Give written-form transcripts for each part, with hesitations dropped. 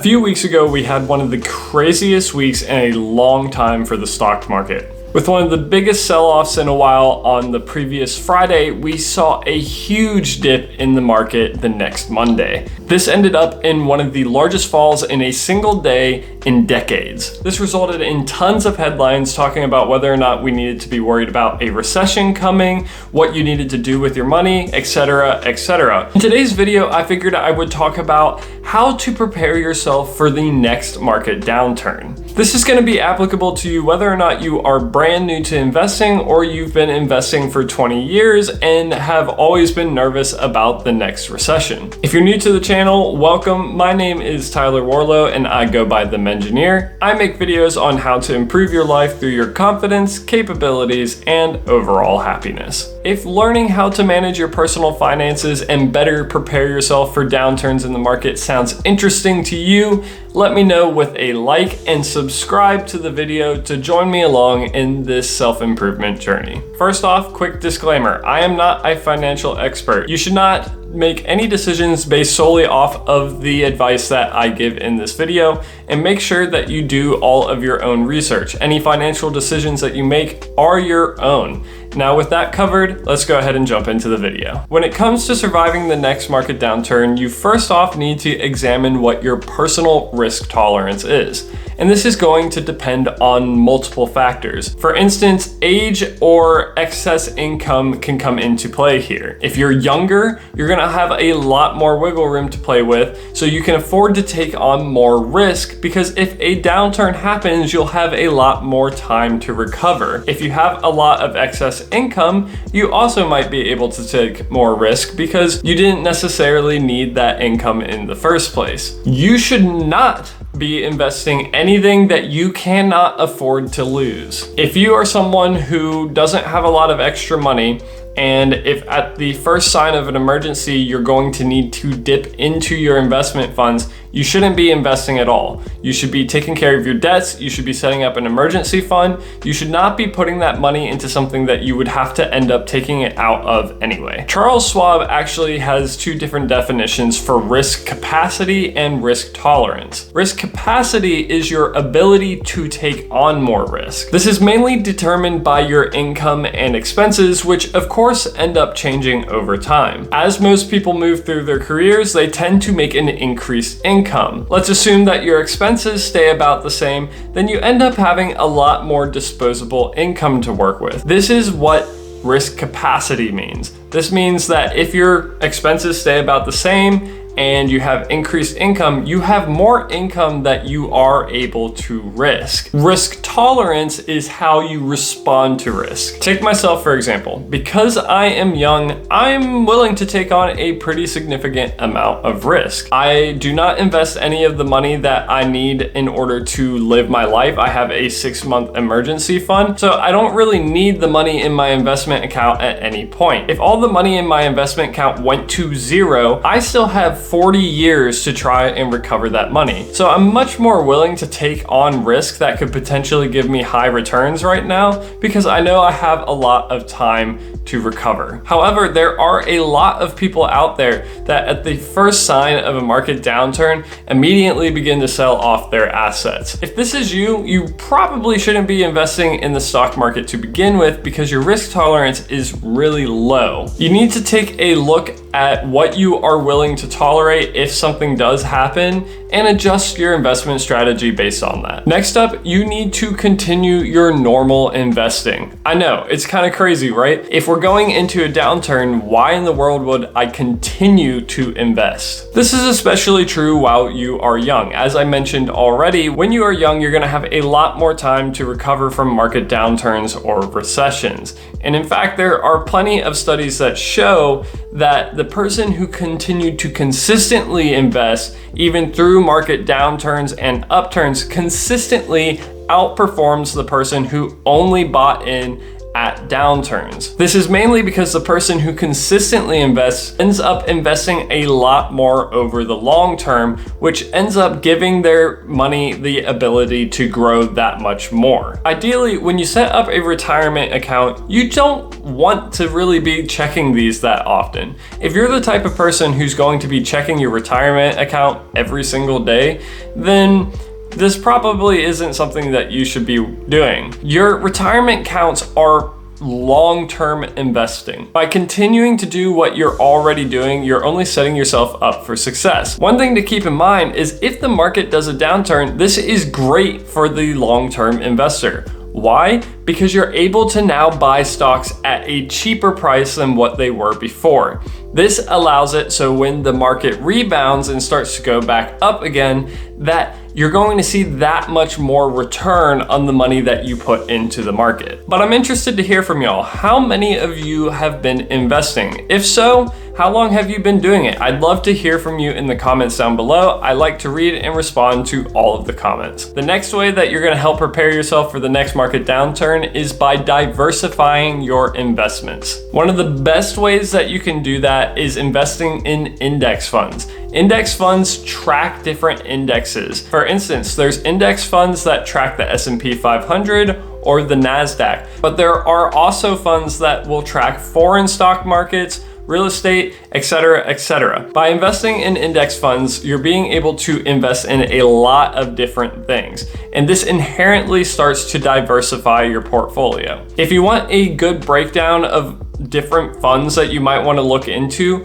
few weeks ago, we had one of the craziest weeks in a long time for the stock market. With one of the biggest sell-offs in a while on the previous Friday, we saw a huge dip in the market the next Monday. This ended up in one of the largest falls in a single day in decades. This resulted in tons of headlines talking about whether or not we needed to be worried about a recession coming, what you needed to do with your money, etc., etc. In today's video, I figured I would talk about how to prepare yourself for the next market downturn. This is going to be applicable to you whether or not you are brand new to investing or you've been investing for 20 years and have always been nervous about the next recession. If you're new to the channel, welcome. My name is Tyler Warlow and I go by The Mengineer. I make videos on how to improve your life through your confidence, capabilities, and overall happiness. If learning how to manage your personal finances and better prepare yourself for downturns in the market sounds interesting to you, let me know with a like and subscribe to the video to join me along in this self-improvement journey. First off, quick disclaimer, I am not a financial expert. You should not make any decisions based solely off of the advice that I give in this video, and make sure that you do all of your own research. Any financial decisions that you make are your own. Now with that covered, let's go ahead and jump into the video. When it comes to surviving the next market downturn, you first off need to examine what your personal risk tolerance is. And this is going to depend on multiple factors. For instance, age or excess income can come into play here. If you're younger, you're gonna have a lot more wiggle room to play with, so you can afford to take on more risk, because if a downturn happens, you'll have a lot more time to recover. If you have a lot of excess income, you also might be able to take more risk because you didn't necessarily need that income in the first place. You should not be investing anything that you cannot afford to lose. If you are someone who doesn't have a lot of extra money, and if at the first sign of an emergency, you're going to need to dip into your investment funds, you shouldn't be investing at all. You should be taking care of your debts. You should be setting up an emergency fund. You should not be putting that money into something that you would have to end up taking it out of anyway. Charles Schwab actually has two different definitions for risk capacity and risk tolerance. Risk capacity is your ability to take on more risk. This is mainly determined by your income and expenses, which of course end up changing over time. As most people move through their careers, they tend to make an increased income. Let's assume that your expenses stay about the same, then you end up having a lot more disposable income to work with. This is what risk capacity means. This means that if your expenses stay about the same and you have increased income, you have more income that you are able to risk. Risk tolerance is how you respond to risk. Take myself for example. Because I am young, I'm willing to take on a pretty significant amount of risk. I do not invest any of the money that I need in order to live my life. I have a 6-month emergency fund, so I don't really need the money in my investment account at any point. If all the money in my investment account went to zero, I still have 40 years to try and recover that money. So I'm much more willing to take on risk that could potentially give me high returns right now because I know I have a lot of time to recover. However, there are a lot of people out there that at the first sign of a market downturn immediately begin to sell off their assets. If this is you, you probably shouldn't be investing in the stock market to begin with because your risk tolerance is really low. You need to take a look at what you are willing to tolerate if something does happen and adjust your investment strategy based on that. Next up, you need to continue your normal investing. I know, it's kind of crazy, right? If we're going into a downturn, why in the world would I continue to invest? This is especially true while you are young. As I mentioned already, when you are young, you're gonna have a lot more time to recover from market downturns or recessions. And in fact, there are plenty of studies that show that the person who continued to consistently invest, even through market downturns and upturns, consistently outperforms the person who only bought in at downturns. This is mainly because the person who consistently invests ends up investing a lot more over the long term, which ends up giving their money the ability to grow that much more. Ideally, when you set up a retirement account, you don't want to really be checking these that often. If you're the type of person who's going to be checking your retirement account every single day, then this probably isn't something that you should be doing. Your retirement counts are long-term investing. By continuing to do what you're already doing, you're only setting yourself up for success. One thing to keep in mind is if the market does a downturn, this is great for the long-term investor. Why? Because you're able to now buy stocks at a cheaper price than what they were before. This allows it so when the market rebounds and starts to go back up again, that you're going to see that much more return on the money that you put into the market. But I'm interested to hear from y'all. How many of you have been investing? If so, how long have you been doing it? I'd love to hear from you in the comments down below. I like to read and respond to all of the comments. The next way that you're gonna help prepare yourself for the next market downturn is by diversifying your investments. One of the best ways that you can do that is investing in index funds. Index funds track different indexes. For instance, there's index funds that track the S&P 500 or the NASDAQ, but there are also funds that will track foreign stock markets, real estate, etc., etc. By investing in index funds, you're being able to invest in a lot of different things, and this inherently starts to diversify your portfolio. If you want a good breakdown of different funds that you might want to look into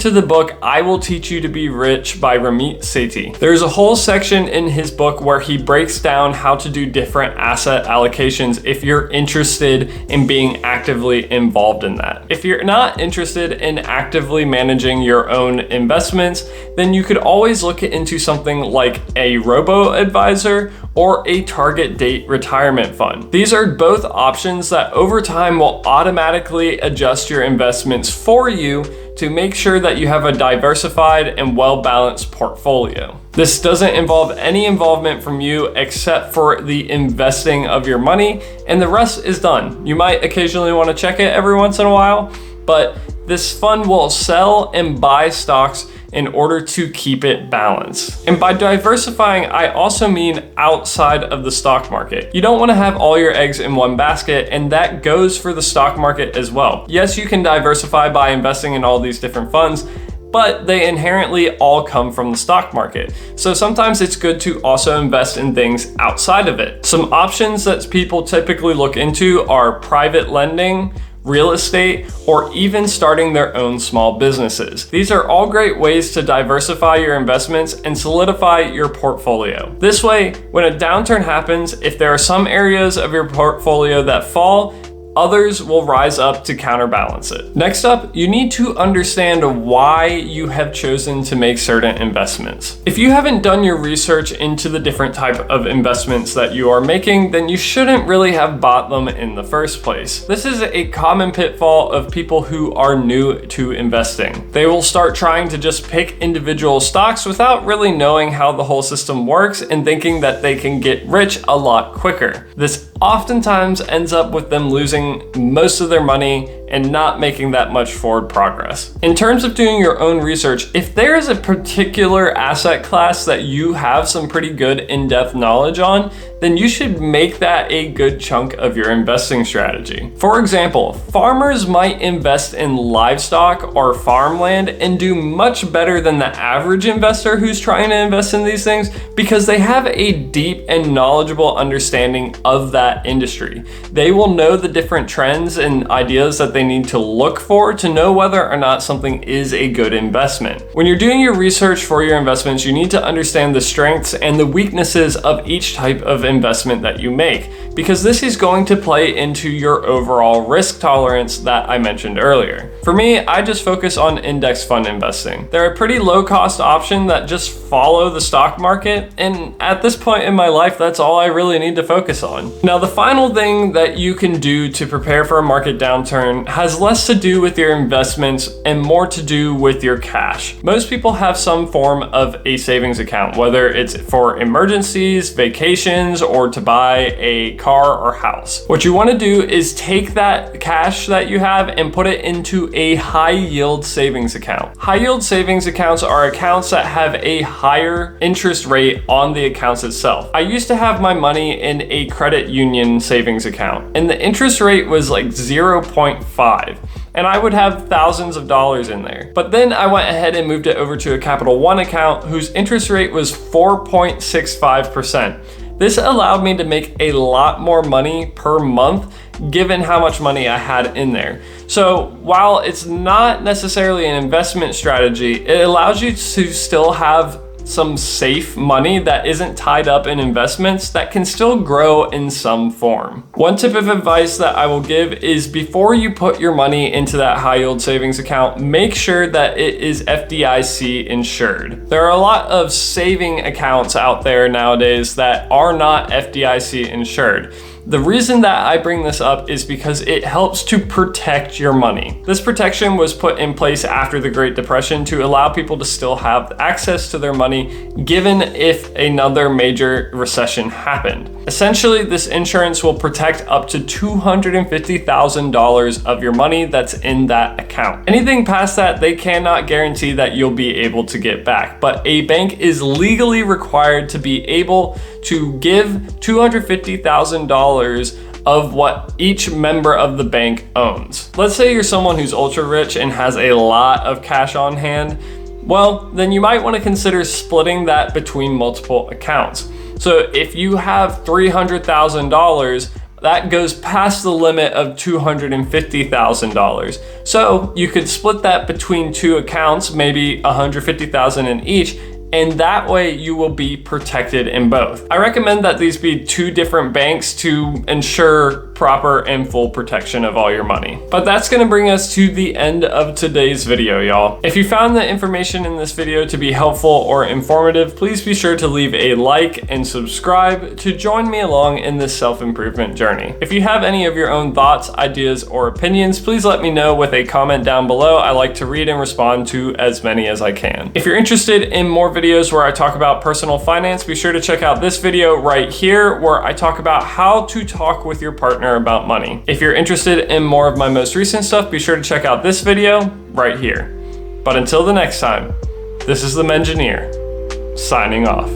the book I Will Teach You to Be Rich by Ramit Sethi. There's a whole section in his book where he breaks down how to do different asset allocations if you're interested in being actively involved in that. If you're not interested in actively managing your own investments, then you could always look into something like a robo-advisor or a target date retirement fund. These are both options that over time will automatically adjust your investments for you to make sure that you have a diversified and well-balanced portfolio. This doesn't involve any involvement from you except for the investing of your money, and the rest is done. You might occasionally want to check it every once in a while, but this fund will sell and buy stocks in order to keep it balanced. And by diversifying, I also mean outside of the stock market. You don't want to have all your eggs in one basket, and that goes for the stock market as well. Yes, you can diversify by investing in all these different funds, but they inherently all come from the stock market. So sometimes it's good to also invest in things outside of it. Some options that people typically look into are private lending, real estate, or even starting their own small businesses. These are all great ways to diversify your investments and solidify your portfolio. This way, when a downturn happens, if there are some areas of your portfolio that fall, others will rise up to counterbalance it. Next up, you need to understand why you have chosen to make certain investments. If you haven't done your research into the different type of investments that you are making, then you shouldn't really have bought them in the first place. This is a common pitfall of people who are new to investing. They will start trying to just pick individual stocks without really knowing how the whole system works and thinking that they can get rich a lot quicker. This oftentimes ends up with them losing most of their money and not making that much forward progress. In terms of doing your own research, if there is a particular asset class that you have some pretty good in-depth knowledge on, then you should make that a good chunk of your investing strategy. For example, farmers might invest in livestock or farmland and do much better than the average investor who's trying to invest in these things because they have a deep and knowledgeable understanding of that industry. They will know the different trends and ideas that they need to look for to know whether or not something is a good investment. When you're doing your research for your investments, you need to understand the strengths and the weaknesses of each type of investment that you make, because this is going to play into your overall risk tolerance that I mentioned earlier. For me, I just focus on index fund investing. They're a pretty low cost option that just follow the stock market, and at this point in my life, that's all I really need to focus on. Now, Now, the final thing that you can do to prepare for a market downturn has less to do with your investments and more to do with your cash. Most people have some form of a savings account, whether it's for emergencies, vacations, or to buy a car or house. What you want to do is take that cash that you have and put it into a high yield savings account. High yield savings accounts are accounts that have a higher interest rate on the accounts itself. I used to have my money in a credit union savings account, and the interest rate was like 0.5. And I would have thousands of dollars in there. But then I went ahead and moved it over to a Capital One account whose interest rate was 4.65%. This allowed me to make a lot more money per month given how much money I had in there. So while it's not necessarily an investment strategy, it allows you to still have some safe money that isn't tied up in investments that can still grow in some form. One tip of advice that I will give is before you put your money into that high yield savings account, make sure that it is FDIC insured. There are a lot of saving accounts out there nowadays that are not FDIC insured. The reason that I bring this up is because it helps to protect your money. This protection was put in place after the Great Depression to allow people to still have access to their money given if another major recession happened. Essentially, this insurance will protect up to $250,000 of your money that's in that account. Anything past that, they cannot guarantee that you'll be able to get back, but a bank is legally required to be able to give $250,000 of what each member of the bank owns. Let's say you're someone who's ultra rich and has a lot of cash on hand. Well, then you might want to consider splitting that between multiple accounts. So if you have $300,000, that goes past the limit of $250,000. So you could split that between two accounts, maybe $150,000 in each, and that way you will be protected in both. I recommend that these be two different banks to ensure proper and full protection of all your money. But that's gonna bring us to the end of today's video, y'all. If you found the information in this video to be helpful or informative, please be sure to leave a like and subscribe to join me along in this self-improvement journey. If you have any of your own thoughts, ideas, or opinions, please let me know with a comment down below. I like to read and respond to as many as I can. If you're interested in more videos where I talk about personal finance, be sure to check out this video right here where I talk about how to talk with your partner about money. If you're interested in more of my most recent stuff, be sure to check out this video right here. But until the next time, this is the Mengineer, signing off.